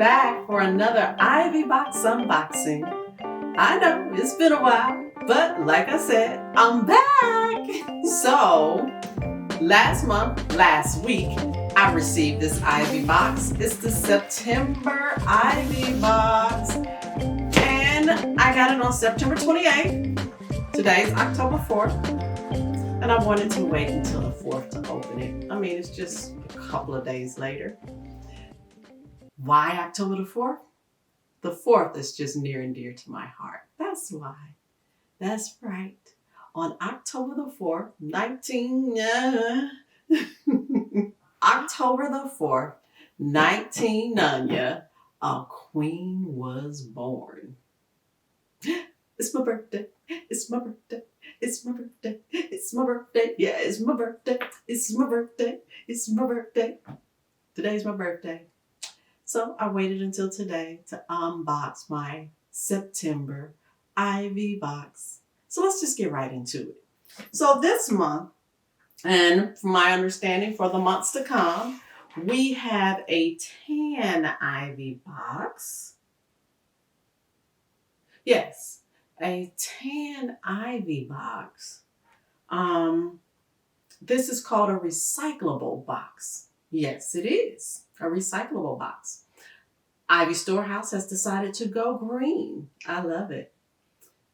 back for another Ivy Box unboxing. I know it's been a while, but like I said, I'm back. So last week, I received this Ivy Box. It's the September Ivy Box. And I got it on September 28th. Today's October 4th. And I wanted to wait until the 4th to open it. I mean, it's just a couple of days later. Why October the 4th? The 4th is just near and dear to my heart. That's why. That's right. On October the 4th, October the 4th, 1990, a queen was born. It's my birthday. It's my birthday. It's my birthday. It's my birthday. Yeah, it's my birthday. It's my birthday. It's my birthday. Today's my birthday. So I waited until today to unbox my September Ivy Box. So let's just get right into it. So this month, and from my understanding for the months to come, we have a tan Ivy Box. Yes, a tan Ivy Box. This is called a recyclable box. Yes, it is a recyclable box. Ivy Storehouse has decided to go green. I love it.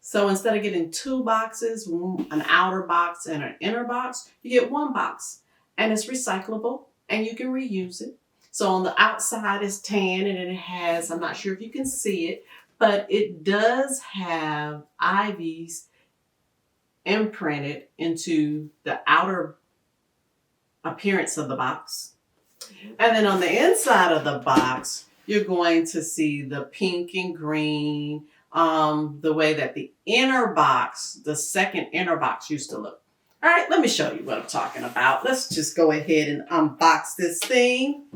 So instead of getting two boxes, an outer box and an inner box, you get one box and it's recyclable and you can reuse it. So on the outside is tan and it has, I'm not sure if you can see it, but it does have Ivy's imprinted into the outer appearance of the box. And then on the inside of the box, you're going to see the pink and green, the way that the inner box, the second inner box used to look. All right, let me show you what I'm talking about. Let's just go ahead and unbox this thing.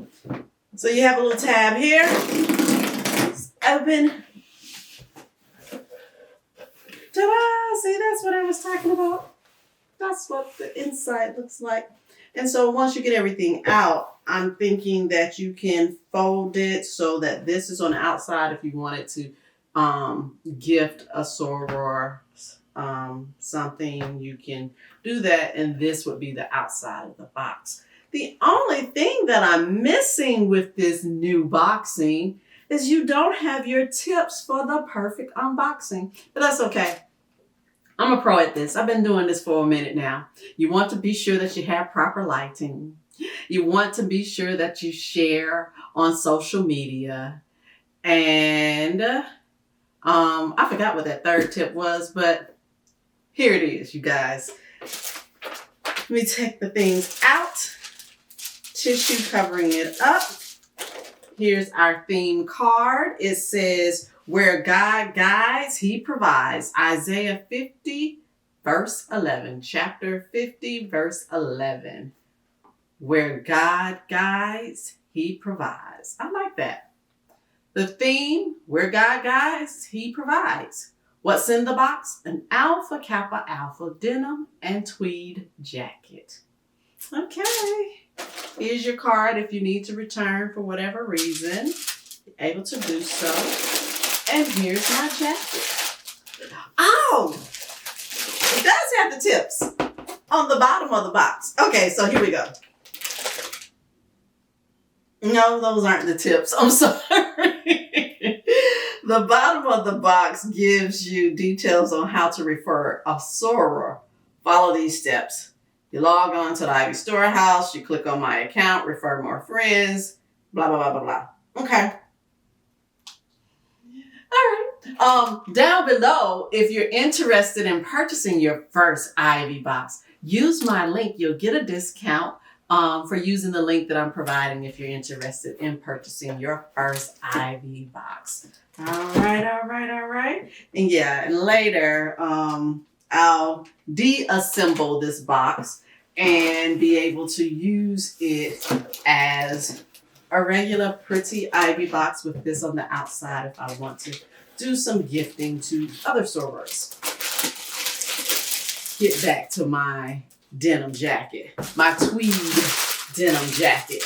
So you have a little tab here. It's open. Ta-da! See, that's what I was talking about. That's what the inside looks like. And so once you get everything out, I'm thinking that you can fold it so that this is on the outside if you wanted to gift a soror something. You can do that, and this would be the outside of the box. The only thing that I'm missing with this new boxing is you don't have your tips for the perfect unboxing, but that's okay. I'm a pro at this. I've been doing this for a minute now. You want to be sure that you have proper lighting. You want to be sure that you share on social media. And I forgot what that third tip was, but here it is, you guys. Let me take the things out. Tissue covering it up. Here's our theme card. It says, where God guides, he provides. Isaiah 50, verse 11. Chapter 50, verse 11. Where God guides, he provides. I like that. The theme, where God guides, he provides. What's in the box? An Alpha Kappa Alpha denim and tweed jacket. Okay. Here's your card if you need to return for whatever reason. You're able to do so. And here's my jacket. Oh! It does have the tips on the bottom of the box. Okay, so here we go. No, those aren't the tips. I'm sorry. The bottom of the box gives you details on how to refer a soror. Follow these steps. You log on to the Ivy Storehouse. You click on my account, refer more friends, blah, blah, blah, blah, blah. Okay. All right. Down below, if you're interested in purchasing your first Ivy box, use my link. You'll get a discount for using the link that I'm providing if you're interested in purchasing your first Ivy box. All right. And yeah, and later I'll deassemble this box and be able to use it as a regular pretty Ivy box with this on the outside if I want to do some gifting to other sorors. Get back to my denim jacket, my tweed denim jacket.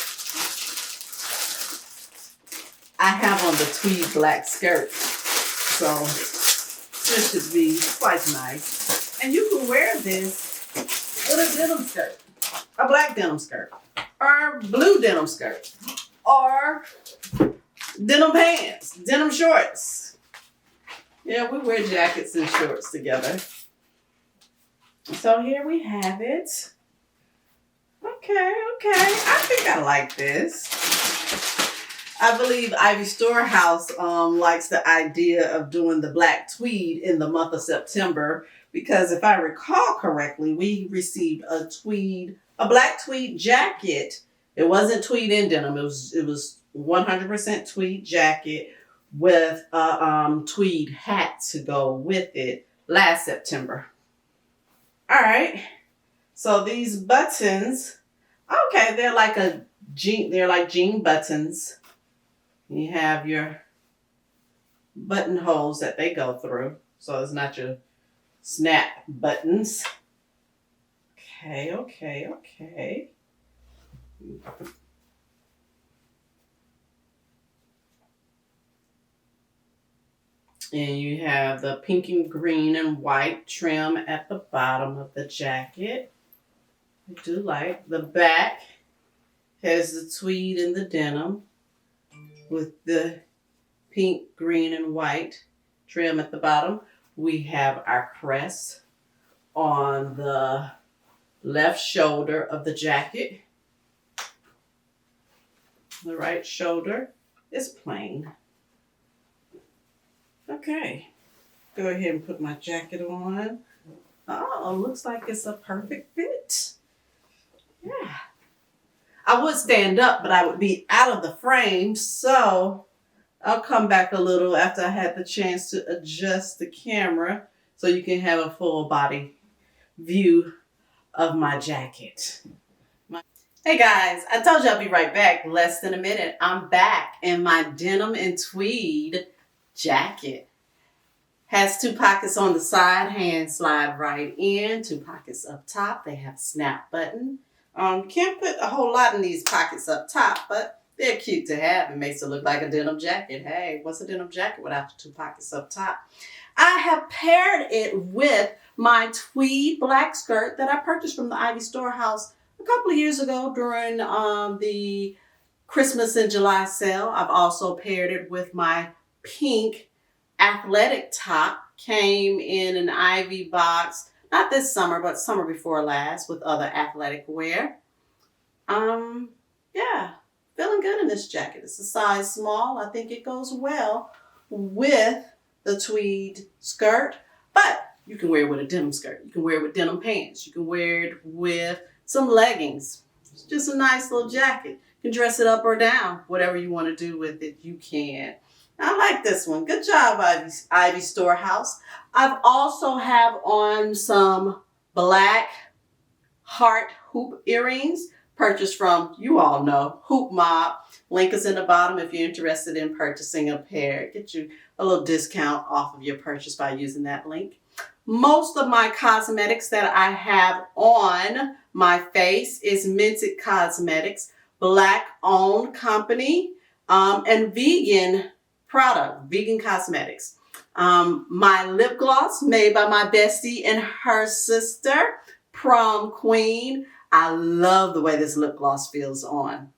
I have on the tweed black skirt. So this should be quite nice. And you can wear this with a denim skirt, a black denim skirt, or blue denim skirt, or denim pants, denim shorts. Yeah, we wear jackets and shorts together. So here we have it. Okay. I think I like this. I believe Ivy Storehouse likes the idea of doing the black tweed in the month of September because if I recall correctly, we received a black tweed jacket. It wasn't tweed in denim. It was 100% tweed jacket with a tweed hat to go with it last September. All right. So these buttons, okay, they're like jean buttons. You have your buttonholes that they go through. So it's not your snap buttons. Okay. And you have the pink and green and white trim at the bottom of the jacket. I do like the back has the tweed and the denim with the pink, green, and white trim at the bottom. We have our crest on the left shoulder of the jacket. The right shoulder is plain. Okay, go ahead and put my jacket on. Oh, looks like it's a perfect fit. Yeah. I would stand up, but I would be out of the frame, so I'll come back a little after I had the chance to adjust the camera so you can have a full body view of my jacket. Hey guys, I told you I'll be right back. Less than a minute. I'm back in my denim and tweed jacket. Has 2 pockets on the side, hands slide right in, 2 pockets up top. They have snap button. Can't put a whole lot in these pockets up top, but they're cute to have. It makes it look like a denim jacket. Hey, what's a denim jacket without the 2 pockets up top? I have paired it with my tweed black skirt that I purchased from the Ivy Storehouse a couple of years ago during the Christmas in July sale. I've also paired it with my pink athletic top. Came in an Ivy box, not this summer, but summer before last with other athletic wear. Yeah, feeling good in this jacket. It's a size small. I think it goes well with the tweed skirt, but you can wear it with a denim skirt. You can wear it with denim pants. You can wear it with some leggings. It's just a nice little jacket. You can dress it up or down. Whatever you want to do with it, you can. I like this one. Good job, Ivy Storehouse. I've also have on some black heart hoop earrings purchased from, you all know, Mobb. Link is in the bottom if you're interested in purchasing a pair. Get you a little discount off of your purchase by using that link. Most of my cosmetics that I have on my face is Minted Cosmetics, Black-owned company, and vegan product, vegan cosmetics. My lip gloss made by my bestie and her sister, Prom Queen. I love the way this lip gloss feels on.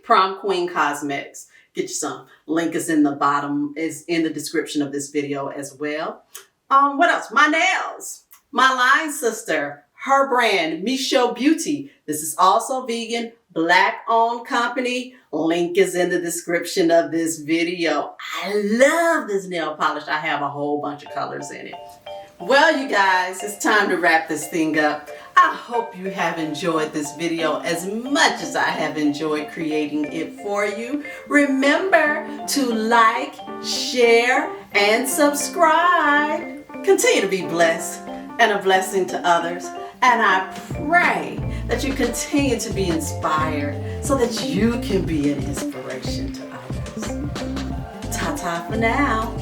Prom Queen Cosmetics. Get you some. Link is in the bottom, is in the description of this video as well. What else? My nails. My line sister, her brand, Mischo Beauty. This is also vegan, Black-owned company. Link is in the description of this video. I love this nail polish. I have a whole bunch of colors in it. Well, you guys, it's time to wrap this thing up. I hope you have enjoyed this video as much as I have enjoyed creating it for you. Remember to like, share, and subscribe. Continue to be blessed and a blessing to others. And I pray that you continue to be inspired so that you can be an inspiration to others. Ta-ta for now.